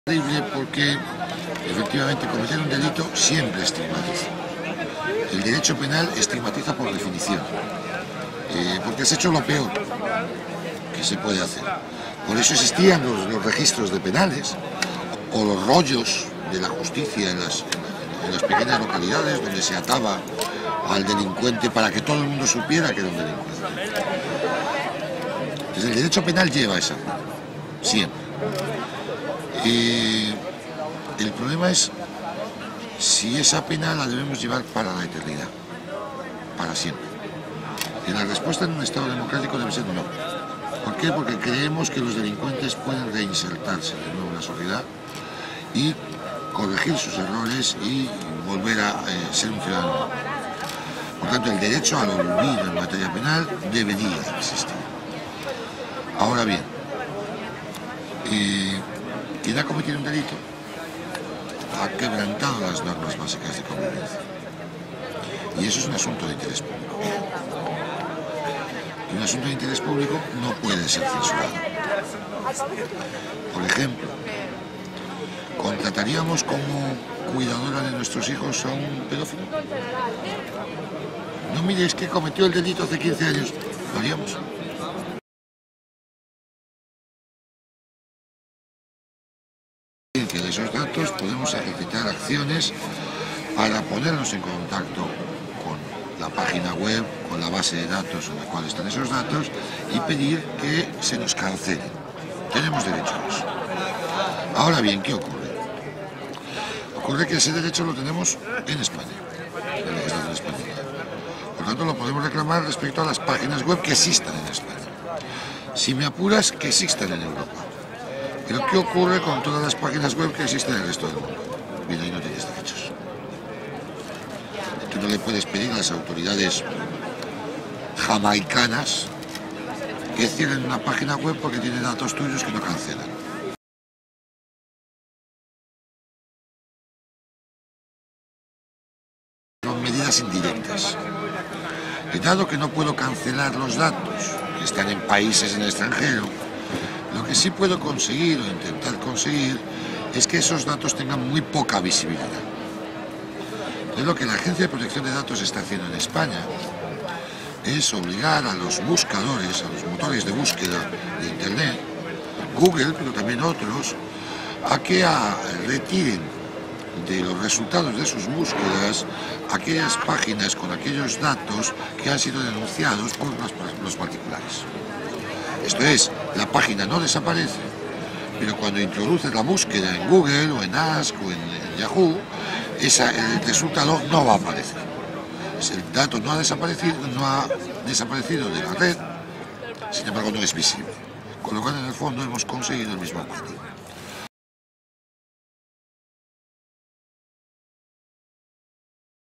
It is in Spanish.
Terrible porque efectivamente cometer un delito siempre estigmatiza. El derecho penal estigmatiza por definición, porque has hecho lo peor que se puede hacer. Por eso existían los registros de penales o los rollos de la justicia en las pequeñas localidades donde se ataba al delincuente para que todo el mundo supiera que era un delincuente. Entonces el derecho penal lleva esa pena, siempre. El problema es si esa pena la debemos llevar para la eternidad, para siempre. Y la respuesta en un Estado democrático debe ser no. ¿Por qué? Porque creemos que los delincuentes pueden reinsertarse de nuevo en la sociedad y corregir sus errores y volver a ser un ciudadano. Por tanto, el derecho al olvido en materia penal debería existir. Ahora bien, quien ha cometido un delito ha quebrantado las normas básicas de convivencia. Y eso es un asunto de interés público. Y un asunto de interés público no puede ser censurado. Por ejemplo, ¿contrataríamos como cuidadora de nuestros hijos a un pedófilo? No, mire, es que cometió el delito hace 15 años. Lo haríamos. De esos datos podemos ejercitar acciones para ponernos en contacto con la página web, con la base de datos en la cual están esos datos y pedir que se nos cancelen. Tenemos derecho a eso. Ahora bien, ¿qué ocurre? Ocurre que ese derecho lo tenemos en España, en la legislación española. Por tanto, lo podemos reclamar respecto a las páginas web que existan en España. Si me apuras, que existan en Europa. Pero ¿qué ocurre con todas las páginas web que existen en el resto del mundo? Bien, ahí no tienes derechos. Tú no le puedes pedir a las autoridades jamaicanas que cierren una página web porque tiene datos tuyos que no cancelan. Son medidas indirectas. Y dado que no puedo cancelar los datos que están en países en el extranjero, lo que sí puedo conseguir o intentar conseguir es que esos datos tengan muy poca visibilidad. Entonces, lo que la Agencia de Protección de Datos está haciendo en España es obligar a los buscadores, a los motores de búsqueda de Internet, Google, pero también otros, a que retiren de los resultados de sus búsquedas aquellas páginas con aquellos datos que han sido denunciados por los particulares. Esto es, la página no desaparece, pero cuando introduces la búsqueda en Google o en Ask o en Yahoo, el resultado no va a aparecer. El dato no ha desaparecido de la red, sin embargo no es visible. Con lo cual, en el fondo, hemos conseguido el mismo objetivo.